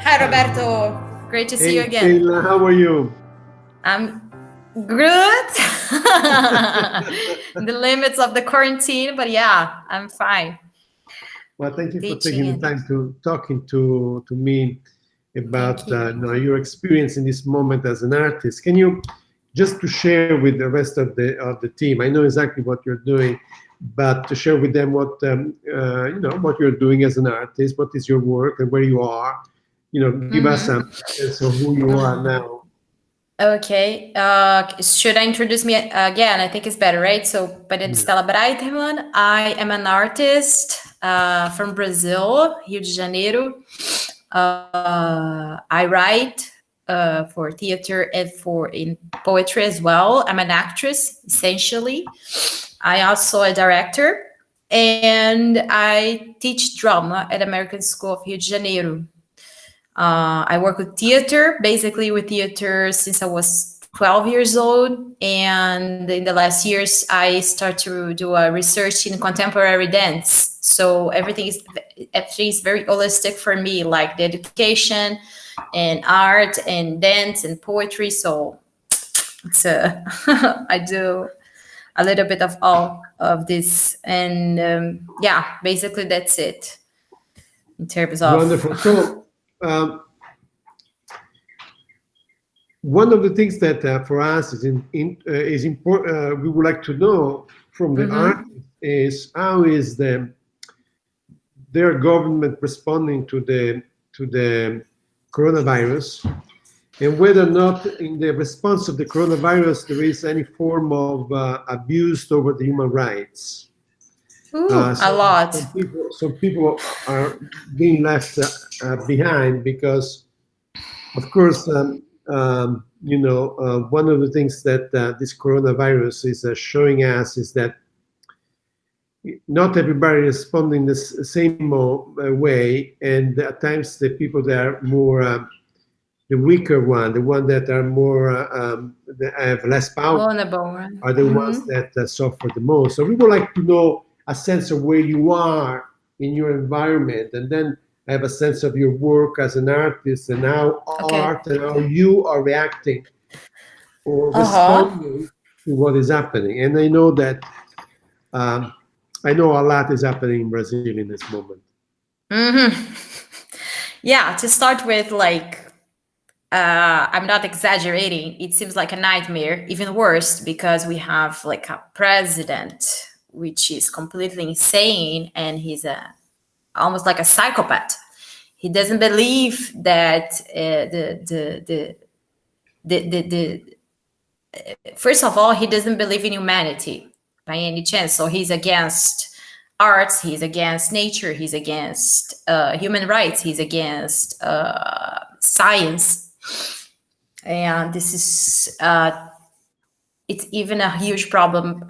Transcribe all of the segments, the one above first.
Hi, Roberto. Great to see you Hey, again. Stella, how are you? I'm good. In the limits of the quarantine, but yeah, I'm fine. Well, thank you for Teaching taking the and time to talking to me thank about you. your experience in this moment as an artist. Can you just to share with the rest of the team? I know exactly what you're doing, but to share with them what what you're doing as an artist, what is your work, and where you are. Give us Mm-hmm. some sense of who you are now. Okay. Should I introduce me again? I think it's better, right? So, but it's Yeah. Stella Brajterman. I am an artist from Brazil, Rio de Janeiro. I write for theater and for in poetry as well. I'm an actress, essentially. I also a director, and I teach drama at American School of Rio de Janeiro. I work with theater, basically with theater since I was 12 years old. And in the last years, I start to do a research in contemporary dance. So everything is very holistic for me, like the education and art and dance and poetry. So it's I do a little bit of all of this. And yeah, basically that's it in terms of. Wonderful. So, um, one of the things that for us is important, we would like to know from the Mhm. artist is how is their government responding to the coronavirus, and whether or not in the response of the coronavirus there is any form of abuse over the human rights. Ooh, a lot. Some people are being left behind because, of course, one of the things that this coronavirus is showing us is that not everybody is responding the same way, and at times the people that are more the weaker one, the one that are more that have less power, Vulnerable, right? are the ones Mm-hmm. that suffer the most. So we would like to know a sense of where you are in your environment, and then have a sense of your work as an artist, and how Okay. art and how you are reacting or Uh-huh. responding to what is happening. And um, I know a lot is happening in Brazil in this moment. Mm-hmm. Yeah, to start with, like, I'm not exaggerating. It seems like a nightmare, even worse, because we have like a president which is completely insane and he's a almost like a psychopath. He doesn't believe that the first of all, he doesn't believe in humanity by any chance. So he's against arts, he's against nature, he's against human rights, he's against science. And this is, it's even a huge problem.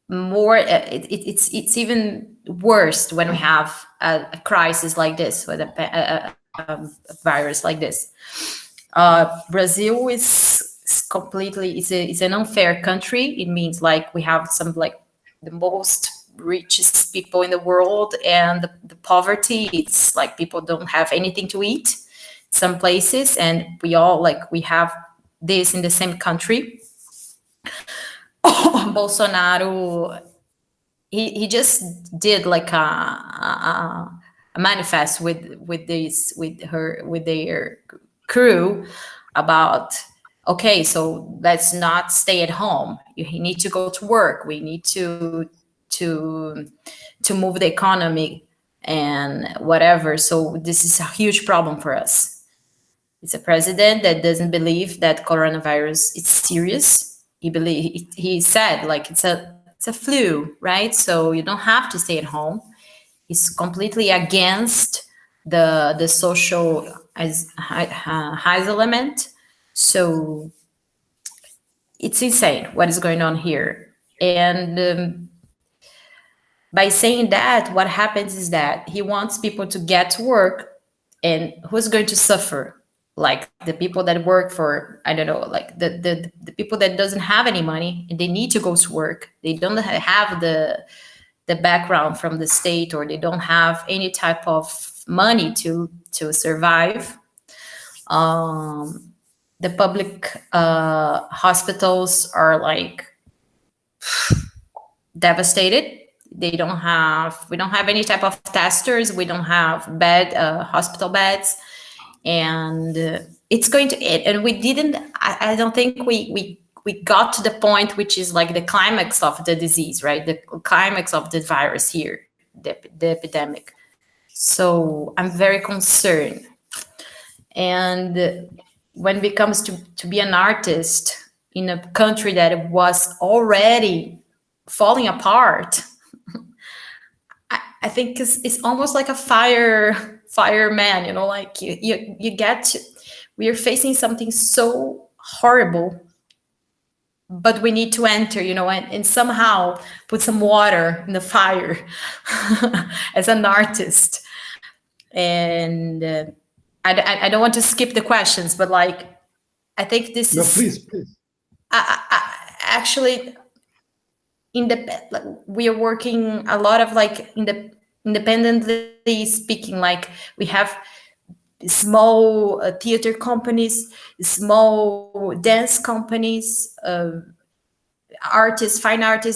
It's even worse when we have a crisis like this, with a virus like this. Brazil is completely it's an unfair country. It means like we have some like the most richest people in the world, and the poverty. It's like people don't have anything to eat. Some places, and we all like we have this in the same country. Bolsonaro, he just did like a manifest with their crew about, okay, so let's not stay at home, you need to go to work, we need to to move the economy and whatever. So this is a huge problem for us. It's a president that doesn't believe that coronavirus is serious. He said like it's a flu, right? So you don't have to stay at home. He's completely against the social high element. So it's insane what is going on here. And by saying that, what happens is that he wants people to get to work, and who's going to suffer? Like the people that work for, I don't know, like the people that doesn't have any money and they need to go to work. They don't have the background from the state, or they don't have any type of money to survive. Um, the public hospitals are like devastated. We don't have any type of testers. We don't have hospital beds, and it's going to end. And we didn't. I don't think we got to the point which is like the climax of the disease, right? The climax of the virus here, the epidemic. So I'm very concerned. And when it comes to be an artist in a country that was already falling apart, I think it's almost like a fireman, like you get to, we are facing something so horrible, but we need to enter, and somehow put some water in the fire as an artist. And I don't want to skip the questions, but like, I think this No, is please. actually we are working a lot of like independently speaking. Like we have small theater companies, small dance companies, fine artists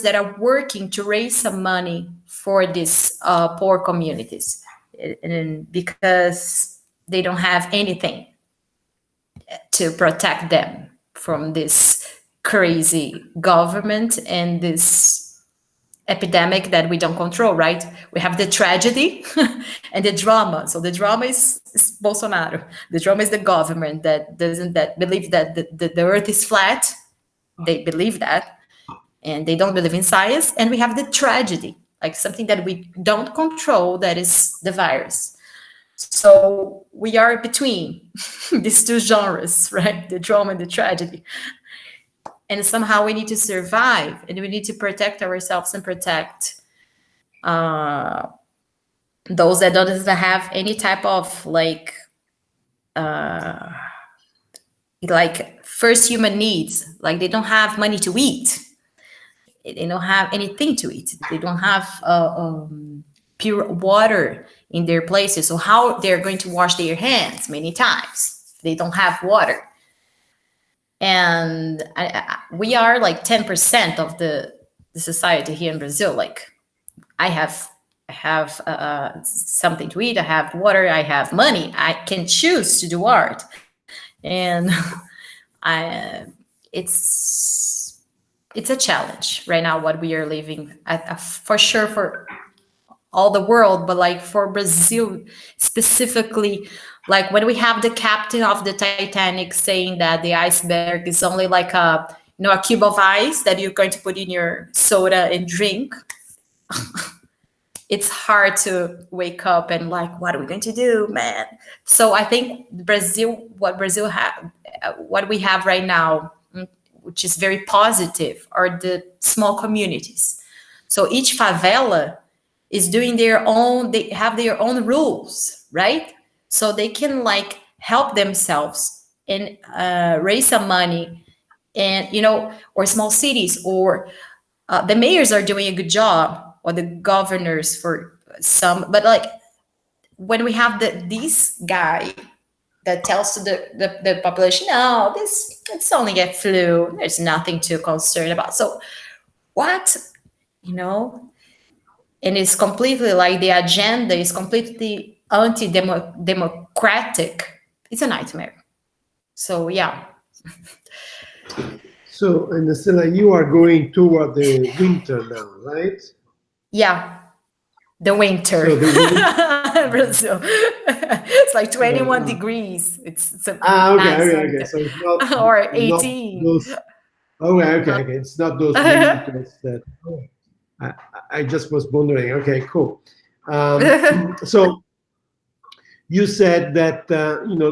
that are working to raise some money for these poor communities, and because they don't have anything to protect them from this crazy government and this epidemic that we don't control, right? We have the tragedy and the drama. So the drama is Bolsonaro. The drama is the government that believe that the earth is flat. They believe that, and they don't believe in science. And we have the tragedy, like something that we don't control, that is the virus. So we are between these two genres, right? The drama and the tragedy. And somehow we need to survive, and we need to protect ourselves and protect those that don't have any type of like first human needs. Like they don't have money to eat. They don't have anything to eat. They don't have pure water in their places. So how they're going to wash their hands many times? They don't have water. And we are like 10% of the society here in Brazil. Like I have something to eat. I have water. I have money. I can choose to do art, and it's a challenge right now what we are living for sure for all the world, but like for Brazil specifically, like when we have the captain of the Titanic saying that the iceberg is only like a cube of ice that you're going to put in your soda and drink. It's hard to wake up and like, what are we going to do, man? So I think what we have right now, which is very positive, are the small communities. So each favela is doing they have their own rules, right? So they can like help themselves and raise some money, and or small cities, or the mayors are doing a good job, or the governors for some. But like when we have this guy that tells to the population, no, it's only a flu, there's nothing to concern about. So what, and it's completely like the agenda is completely anti-democratic. It's a nightmare. So yeah. So, and Stella, you are going toward the winter now, right? Yeah, the winter. So Brazil. It's like 21 degrees. It's a nice okay. winter. So it's not Or not 18. those. Okay. It's not those winters that. I just was wondering. Okay, cool. So you said that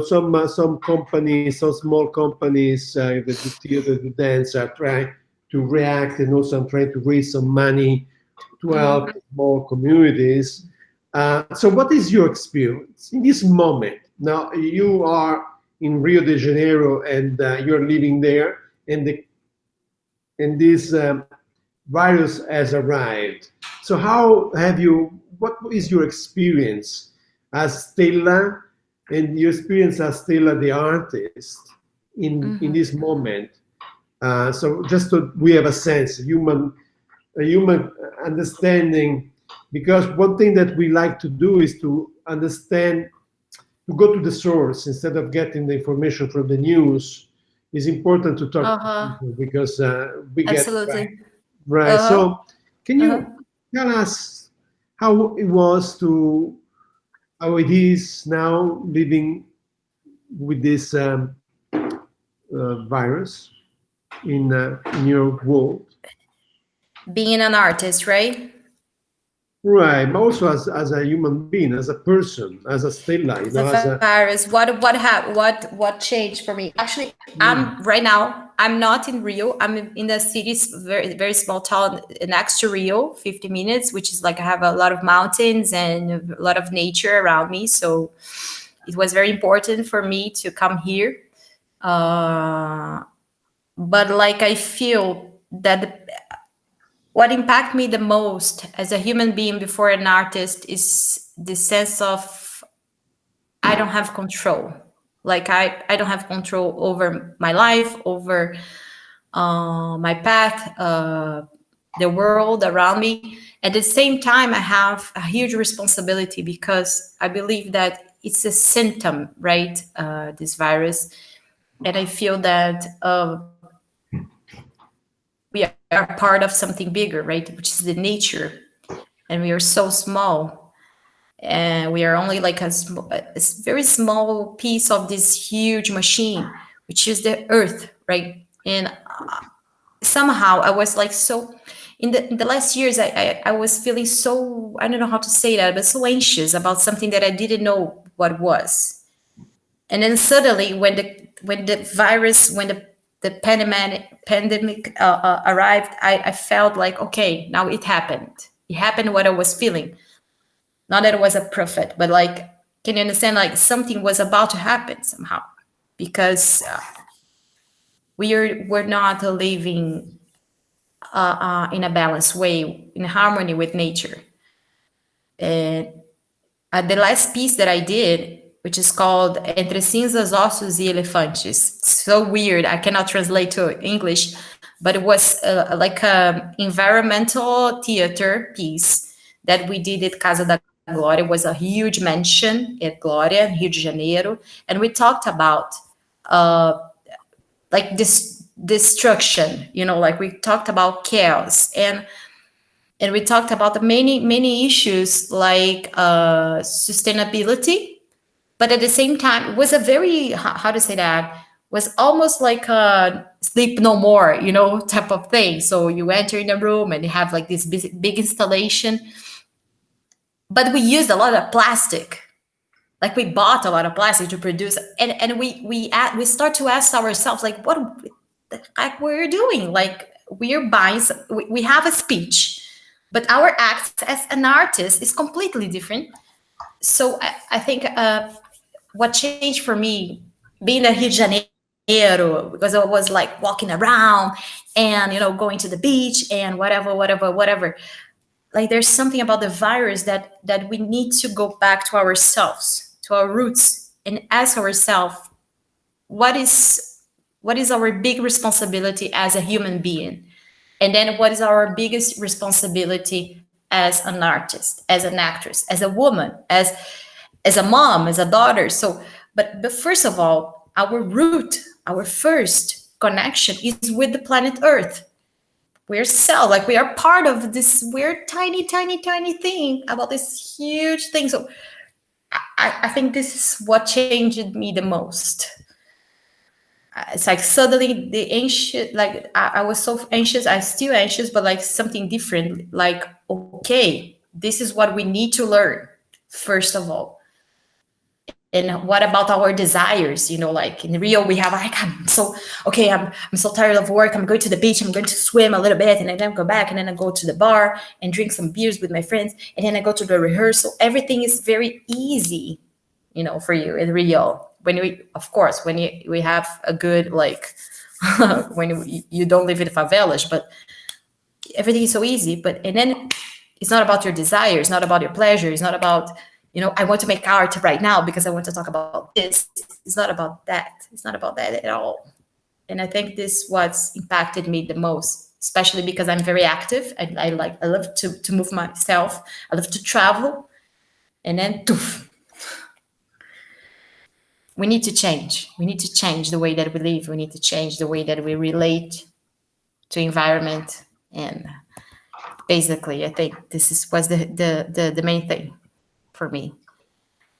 some companies, some small companies, the theater, the dance are trying to react, and also I'm trying to raise some money to help small communities. So what is your experience in this moment? Now you are in Rio de Janeiro, and you're living there, and this virus has arrived. So what is your experience as Stella, and you experience as Stella the artist in Mhm. this moment. So just so we have a sense, a human understanding, because one thing that we like to do is to understand, to go to the source instead of getting the information from the news. It's important to talk to Uh-huh. people because we get right. Absolutely. Right. Uh-huh. So, can Uh-huh. you tell us how it was to how it is now living with this virus in your world? Being an artist, right? Right, but also as a human being, as a person, as a Stella, The virus. What changed for me? Actually, I'm right now. I'm not in Rio. I'm in the city's very small town next to Rio, 50 minutes, which is like I have a lot of mountains and a lot of nature around me. So it was very important for me to come here. Uh, but like I feel that what impacted me the most as a human being before an artist is the sense of I don't have control. Like I don't have control over my life, over my path, the world around me. At the same time, I have a huge responsibility because I believe that it's a symptom, right? This virus, and I feel that we are part of something bigger, right? Which is the nature, and we are so small, and we are only like a very small piece of this huge machine, which is the Earth, right? And somehow I was like so in the last years I was feeling so I don't know how to say that, but so anxious about something that I didn't know what was. And then suddenly when the virus when the pandemic arrived, I felt like okay, now it happened what I was feeling. Not that it was a prophet, but like can you understand, like something was about to happen somehow, because we're not living in a balanced way, in harmony with nature. And the last piece that I did, which is called Entre Cinzas, Ossos e Elefantes. So weird, I cannot translate to English, but it was like a environmental theater piece that we did at Casa da Glória. It was a huge mansion at Glória, Rio de Janeiro, and we talked about uh, like this destruction, like we talked about chaos, and we talked about the many issues like sustainability, but at the same time it was a very how to say that, was almost like a sleep no more, type of thing. So you enter in a room and you have like this big installation, but we used a lot of plastic. Like we bought a lot of plastic to produce, and we start to ask ourselves like what the heck we're doing. Like we're buying we have a speech, but our act as an artist is completely different. So I think what changed for me being in Rio de Janeiro, because I was like walking around and going to the beach and whatever. Like there's something about the virus that we need to go back to ourselves, to our roots, and ask ourselves what is our big responsibility as a human being, and then what is our biggest responsibility as an artist, as an actress, as a woman, as a mom, as a daughter. So but first of all, our root, our first connection is with the planet Earth. We're cell, like we are part of this weird tiny thing about this huge thing. So I think this is what changed me the most. It's like suddenly the anxious, like I was so anxious, I still anxious, but like something different. Like okay, this is what we need to learn first of all. And what about our desires? Like in Rio we have like I'm so okay, I'm so tired of work, I'm going to the beach, I'm going to swim a little bit, and then I go back, and then I go to the bar and drink some beers with my friends, and then I go to the rehearsal. Everything is very easy, for you in Rio. When of course, when we have a good like when you don't live in favelas, but everything is so easy. But and then it's not about your desires, not about your pleasure, it's not about I want to make art right now because I want to talk about this. It's not about that. It's not about that at all. And I think this what's impacted me the most, especially because I'm very active. I love to move myself. I love to travel. And then toof, we need to change. We need to change the way that we live. We need to change the way that we relate to environment. And basically, I think was the main thing for me.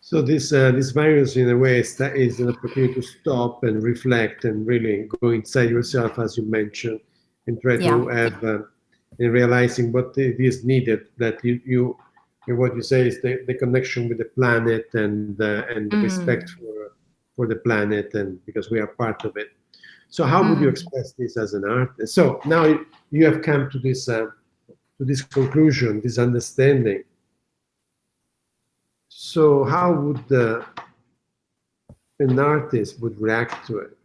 So this virus, in a way, is an opportunity to stop and reflect and really go inside yourself, as you mentioned, and try to Yeah. have and realizing what it is needed. That what you say is the connection with the planet and the respect for the planet, and because we are part of it. So how would you express this as an artist? So now you have come to this conclusion, this understanding. So how would an artist would react to it?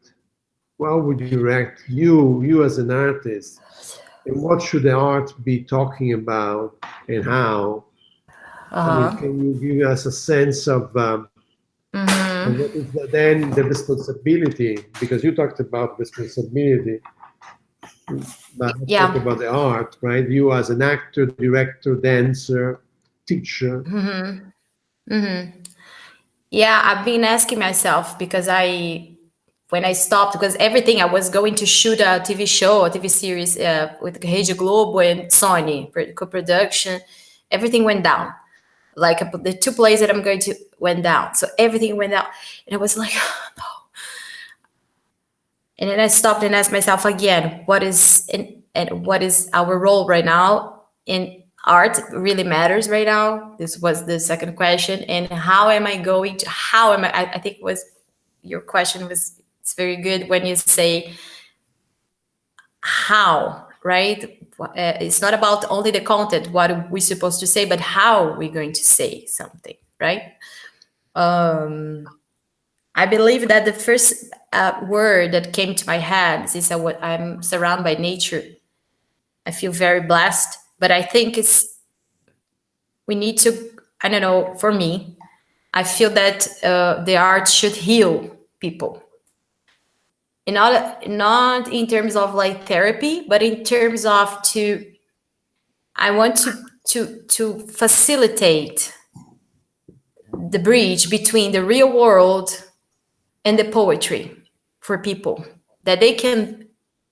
How would you react, you as an artist, and what should the art be talking about, and how? I mean, Uh-huh. can you give us a sense of what is then the responsibility? Because you talked about responsibility, but let's talk Yeah. about the art, right? You as an actor, director, dancer, teacher. Yeah, I've been asking myself because when I stopped, because everything I was going to shoot a TV show, a TV series with Rede Globo and Sony co-production, everything went down. Like the two plays that I'm going to went down, so everything went down, and I was like, no. And then I stopped and asked myself again, and what is our role right now in art really matters right now? This was the second question. And I think your question was, it's very good when you say how, right? It's not about only the content, what we're supposed to say, but how we're going to say something, right? I believe that the first word that came to my head is that what I'm surrounded by nature. I feel very blessed, but I think we need to. I don't know. For me, I feel that the art should heal people, and not in terms of like therapy, but in terms of to. I want to facilitate the bridge between the real world and the poetry for people, that they can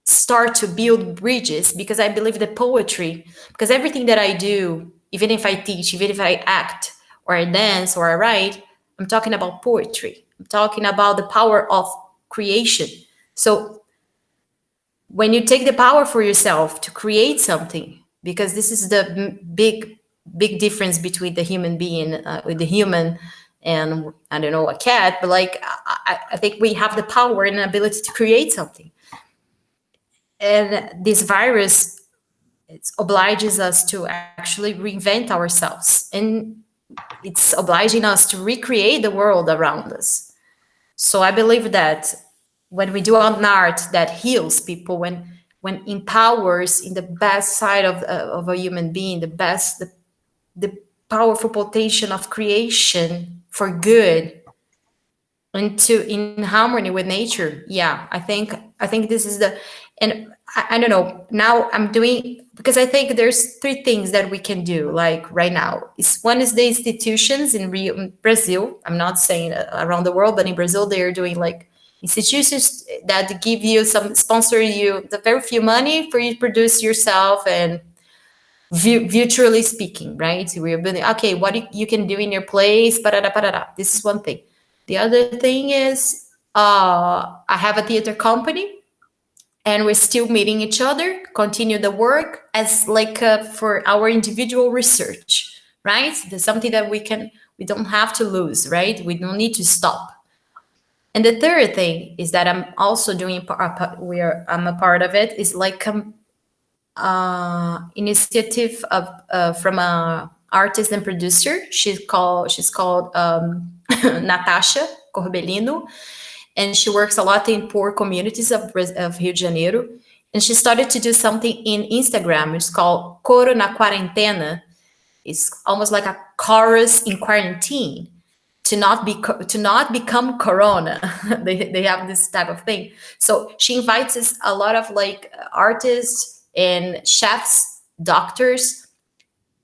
start to build bridges, because I believe that poetry, because everything that I do, even if I teach, even if I act or I dance or I write, I'm talking about poetry. I'm talking about the power of creation. So when you take the power for yourself to create something, because this is the big difference between the human being with the human and, I don't know, a cat, but like I think we have the power and ability to create something. And this virus, it obliges us to actually reinvent ourselves, and it's obliging us to recreate the world around us. So I believe that when we do an art that heals people, when empowers in the best side of a human being, the powerful potential of creation for good, and to in harmony with nature. Yeah, I think this is the. And I don't know, now I'm doing, because I think there's three things that we can do like right now. One is the institutions in Brazil. I'm not saying around the world, but in Brazil they're doing like institutions that give you some, sponsor you the very few money for you to produce yourself, and virtually speaking, right? So we're building, okay, what you can do in your place, parada, parada. This is one thing. The other thing is, I have a theater company, and we're still meeting each other, continue the work as like for our individual research, right? There's something that we don't have to lose, right? We don't need to stop. And the third thing is that I'm also doing, I'm a part of it, is like initiative from a artist and producer. She's called Natasha Corbellino, and she works a lot in poor communities of Rio de Janeiro. And she started to do something in Instagram. It's called Coro na Quarentena, It's almost like a chorus in quarantine to not become corona. They have this type of thing. So she invites us a lot of like artists and chefs, doctors,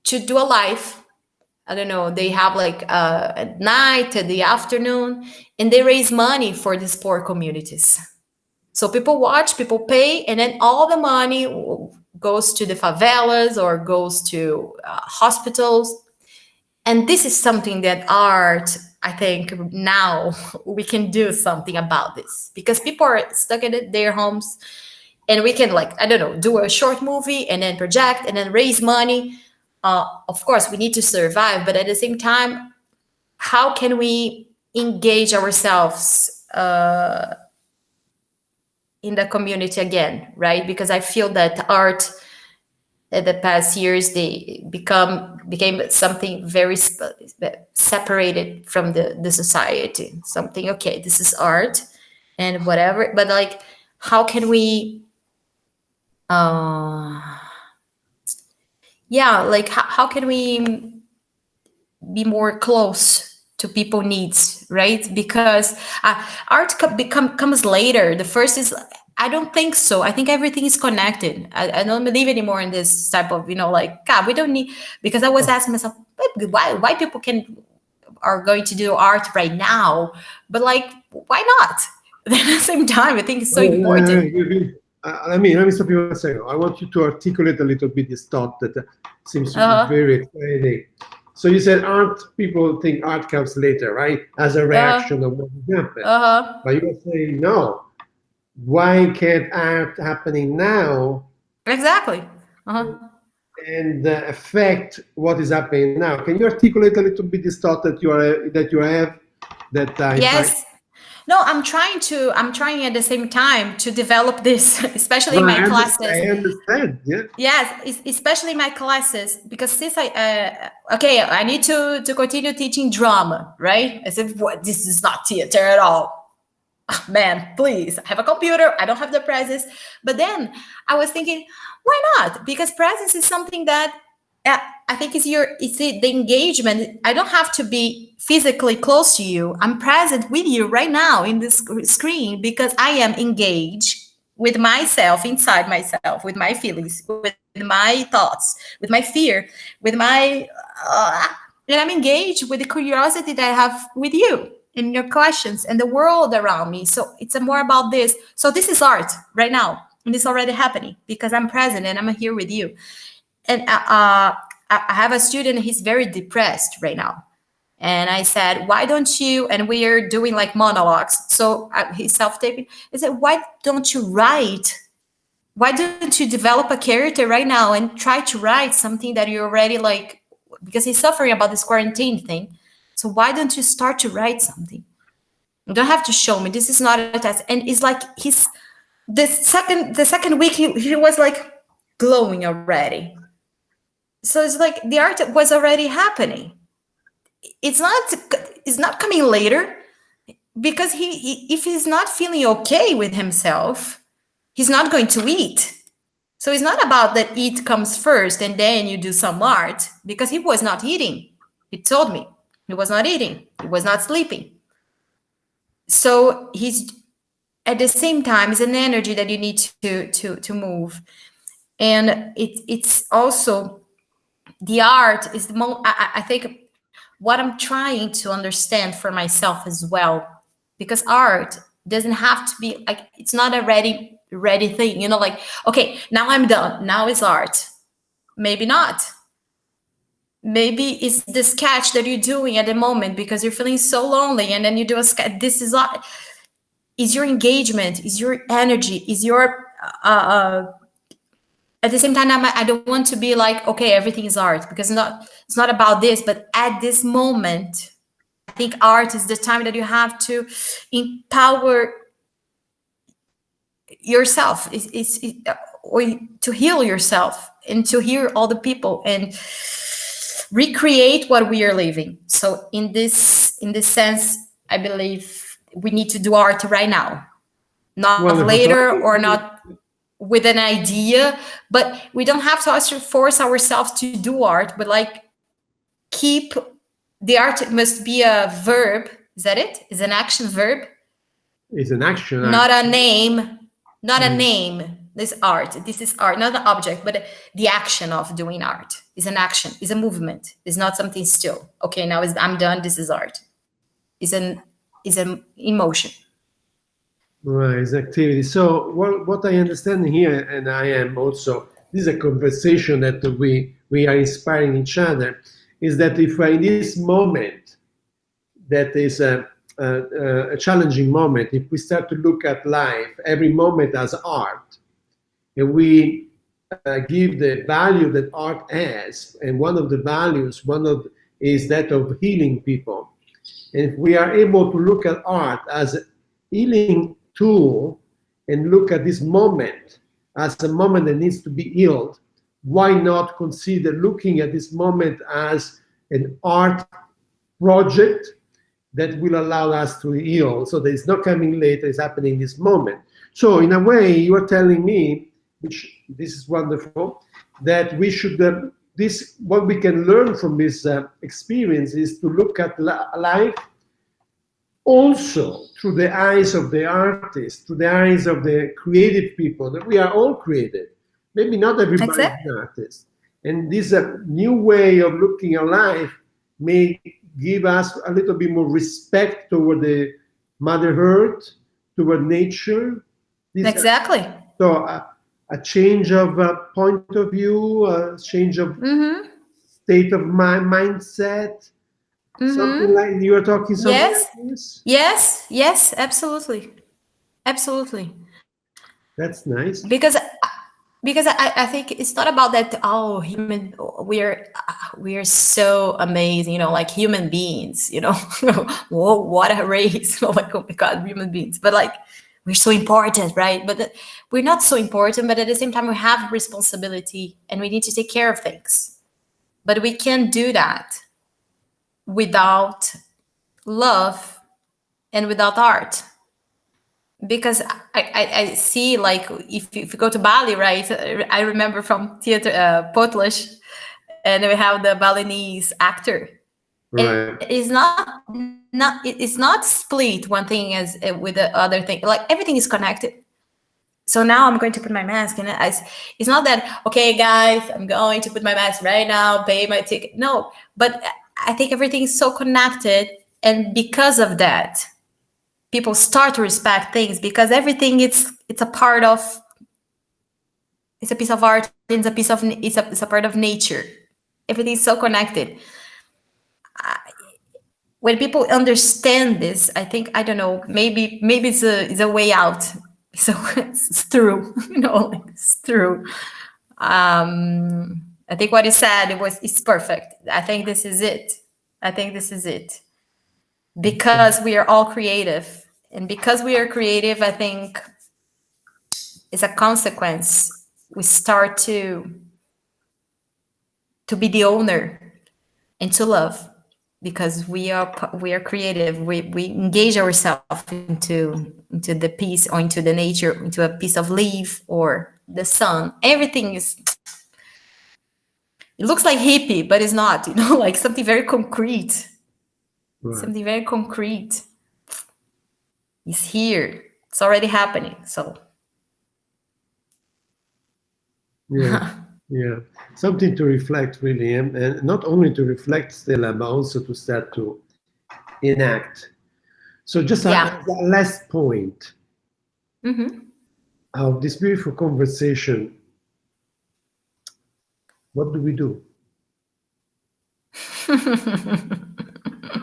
to do a live. I don't know, they have like at night, at the afternoon, and they raise money for these poor communities. So people watch, people pay, and then all the money goes to the favelas or goes to hospitals. And this is something that art, I think now we can do something about this, because people are stuck in their homes, and we can, like, I don't know, do a short movie and then project and then raise money. Of course we need to survive, but at the same time, how can we engage ourselves in the community again, right? Because I feel that art in the past years, they became something very separated from the society. Something, okay, this is art and whatever, but like, how can we uh yeah, like how can we be more close to people needs, right? Because art comes later. The first is, I don't think so. I think everything is connected. I don't believe anymore in this type of, like, God, we don't need, because I was asking myself, why people are going to do art right now, but like, why not? Then at the same time, I think it's so important. Let me stop you 1 second. I want you to articulate a little bit this thought that seems Uh-huh. very exciting. So you said art, people think art comes later, right? As a Uh-huh. reaction of what happened. Uh-huh. But you are saying, no, why can't art happening now Exactly. Uh-huh. and affect what is happening now? Can you articulate a little bit this thought that you have that I find? Yes. No, I'm trying at the same time to develop this, especially No, in my I classes. understand. Yeah. Yes, especially my classes, because since okay, I need to continue teaching drama, right? I said, what? This is not theater at all, man. Please, I have a computer. I don't have the presence. But then I was thinking, why not? Because presence is something that uh, I think the engagement. I don't have to be physically close to you. I'm present with you right now in this screen because I am engaged with myself, inside myself, with my feelings, with my thoughts, with my fear, with my and I'm engaged with the curiosity that I have with you and your questions and the world around me. So it's more about this. So this is art right now, and it's already happening because I'm present and I'm here with you. And I have a student, he's very depressed right now. And I said, why don't you, and we are doing like monologues. So he's self-taping. I said, why don't you write? Why don't you develop a character right now and try to write something that you already like, because he's suffering about this quarantine thing. So why don't you start to write something? You don't have to show me. This is not a test. And it's like the second week he was like glowing already. So it's like the art was already happening. It's not it's not coming later, because if he's not feeling okay with himself, he's not going to eat. So it's not about that eat comes first and then you do some art, because he was not eating. He told me he was not eating, he was not sleeping. So he's, at the same time, it's an energy that you need to move. And it's also, the art is the I think what I'm trying to understand for myself as well, because art doesn't have to be like, it's not a ready thing, like, okay, now I'm done, now it's art. Maybe not. Maybe it's the sketch that you're doing at the moment because you're feeling so lonely, and then you do a sketch. This is your engagement, is your energy, is your at the same time, I don't want to be like, okay, everything is art, because it's not about this. But at this moment, I think art is the time that you have to empower yourself, or to heal yourself and to hear all the people and recreate what we are living. So in this sense, I believe we need to do art right now, not Well, later, or not with an idea. But we don't have to also force ourselves to do art, but like, keep the art must be a verb. Is that it? Is an action verb, It's an action. not a name, not a Mm. name. This art. This is art, not the object, but the action of doing art is an action. Is a movement. It's not something still. Okay, now I'm done. This is art. Is an emotion. Right, it's activity. So what I understand here, and I am also, this is a conversation that we are inspiring each other, is that if in this moment that is a challenging moment, if we start to look at life, every moment as art, and we give the value that art has, and one of the values, is that of healing people. And if we are able to look at art as a healing tool and look at this moment as a moment that needs to be healed, why not consider looking at this moment as an art project that will allow us to heal? So that it's not coming later, it's happening this moment. So in a way, you are telling me, which this is wonderful, that we should, what we can learn from this experience is to look at life also through the eyes of the artist, through the eyes of the creative people, that we are all creative. Maybe not everybody is an artist. And this new way of looking at life may give us a little bit more respect toward the Mother Earth, toward nature. Exactly. So a change of point of view, a change of state of mindset. Something like you were talking. Yes. Like this? Yes. Absolutely. That's nice. Because I think it's not about that. Oh, we are so amazing. Like human beings. Whoa, what a race! Like, oh my God, human beings. But like, we're so important, right? But we're not so important. But at the same time, we have responsibility, and we need to take care of things. But we can't do that without love and without art. Because I see, like, if you go to Bali, right? I remember from theater Potlush, and we have the Balinese actor. Right. It's not split one thing as with the other thing. Like everything is connected. So now I'm going to put my mask, and it's not that, okay, guys, I'm going to put my mask right now, pay my ticket. No, but I think everything is so connected, and because of that, people start to respect things, because everything it's a part of, it's a piece of art, it's a part of nature. Everything is so connected. When people understand this, I think, I don't know, maybe it's a way out. So it's through, it's through. I think what he said, it's perfect. I think this is it. Because we are all creative. And because we are creative, I think it's a consequence. We start to be the owner and to love, because we are creative. We engage ourselves into the piece, or into the nature, into a piece of leaf or the sun. Everything is, it looks like hippie, but it's not, like something very concrete. Right. Something very concrete is here. It's already happening. So yeah, something to reflect, really, and not only to reflect, Stella, but also to start to enact. So just a last point of this beautiful conversation. What do we do?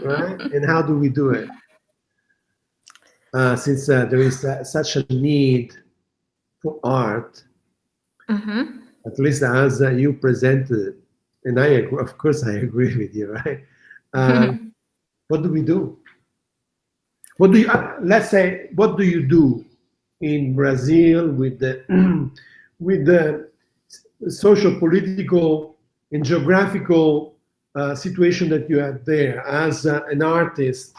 Right? And how do we do it? Since there is such a need for art, at least as you presented, and of course I agree with you, right? What do we do? What do you, let's say, what do you do in Brazil with the social, political, and geographical situation that you have there as an artist?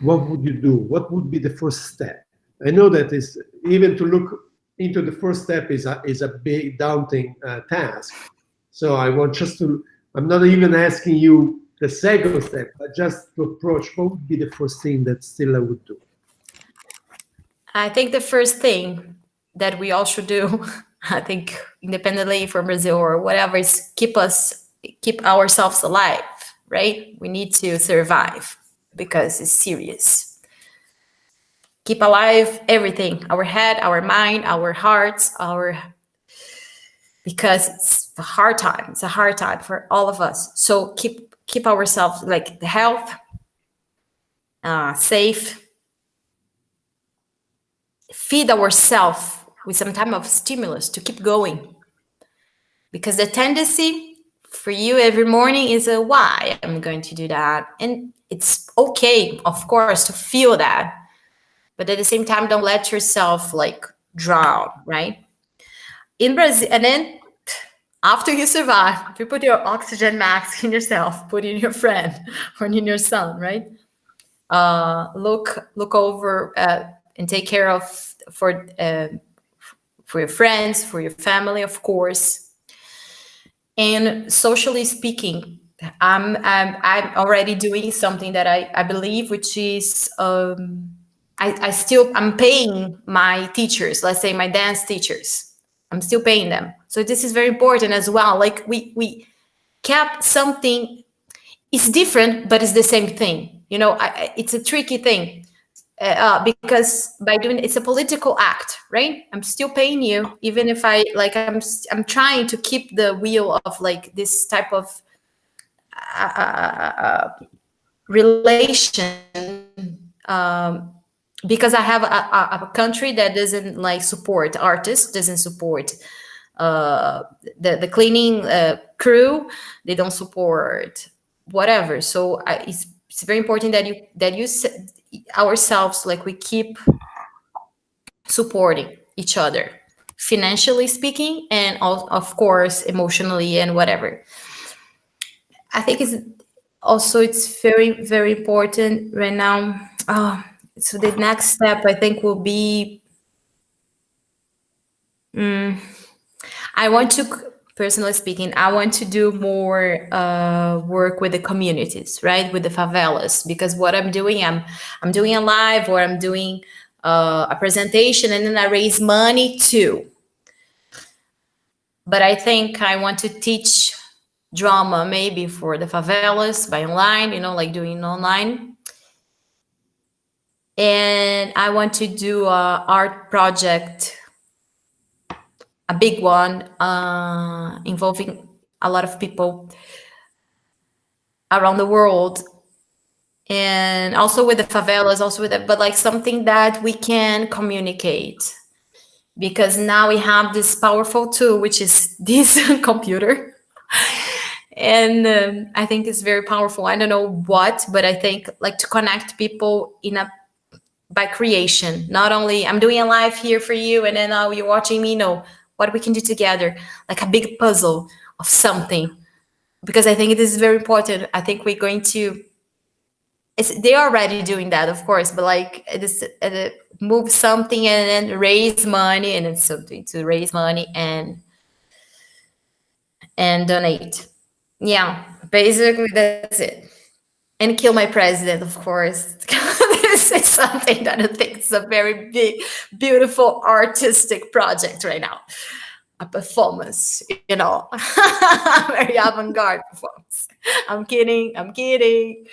What would you do? What would be the first step? I know that is, even to look into the first step is a big daunting task. So I want just to I'm not even asking you the second step, but just to approach, what would be the first thing that Stella would do? I think the first thing that we all should do, I think, independently from Brazil or whatever, is keep ourselves alive, right? We need to survive because it's serious. Keep alive everything, our head, our mind, our hearts, our because it's a hard time. It's a hard time for all of us. So keep ourselves like the health, safe, feed ourselves with some type of stimulus to keep going. Because the tendency for you every morning is a why I'm going to do that. And it's okay, of course, to feel that. But at the same time, don't let yourself like drown, right? In Brazil, and then after you survive, you put your oxygen mask in yourself, put in your friend or in your son, right? Look over and take care of for your friends, for your family, of course. And socially speaking, I'm already doing something that I believe, which is I'm paying my teachers, let's say my dance teachers. I'm still paying them. So this is very important as well. Like we kept something, it's different, but it's the same thing. You know, it's a tricky thing. Because by doing it's a political act, right? I'm still paying you, even if I'm trying to keep the wheel of like this type of relation, because I have a country that doesn't like support artists, doesn't support the cleaning crew, they don't support whatever. So it's very important that you ourselves, like we keep supporting each other, financially speaking, and of course emotionally and whatever. I think it's very very important right now. So the next step I think will be, I want to, personally speaking, I want to do more work with the communities, right, with the favelas, because what I'm doing a live, or I'm doing a presentation, and then I raise money too. But I think I want to teach drama maybe for the favelas by online, you know, like doing online. And I want to do a art project, a big one, involving a lot of people around the world, and also with the favelas, also with it, but like something that we can communicate, because now we have this powerful tool, which is this computer. And I think it's very powerful. I don't know what, but I think like to connect people by creation. Not only I'm doing a live here for you, and then now you're watching me. No, what we can do together, like a big puzzle of something. Because I think it is very important. I think we're going to. They're already doing that, of course, but like it is move something and then raise money, and it's something to raise money and donate. Yeah, basically that's it. And kill my president, of course. This is something that I think is a very big, beautiful artistic project right now. A performance, you know, very avant-garde performance. I'm kidding. I'm kidding.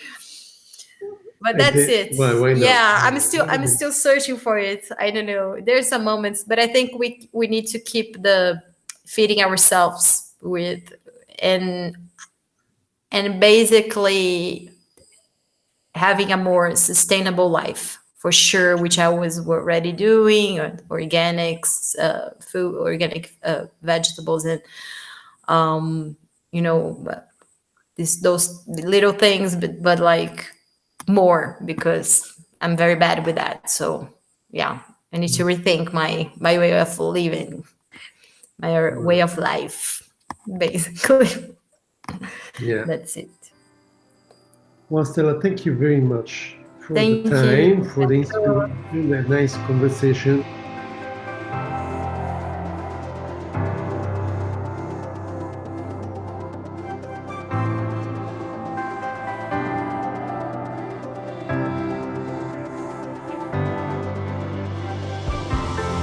But that's it. Well, why not? Yeah, I'm still searching for it. I don't know. There's some moments, but I think we need to keep the feeding ourselves with and basically having a more sustainable life for sure, which I was already doing, organics, food, organic vegetables, and you know, those little things, but like more, because I'm very bad with that. So yeah, I need to rethink my way of living, my way of life, basically. Yeah. That's it. Well, Stella, thank you very much for the Thank you. time, for the inspiration, the nice conversation.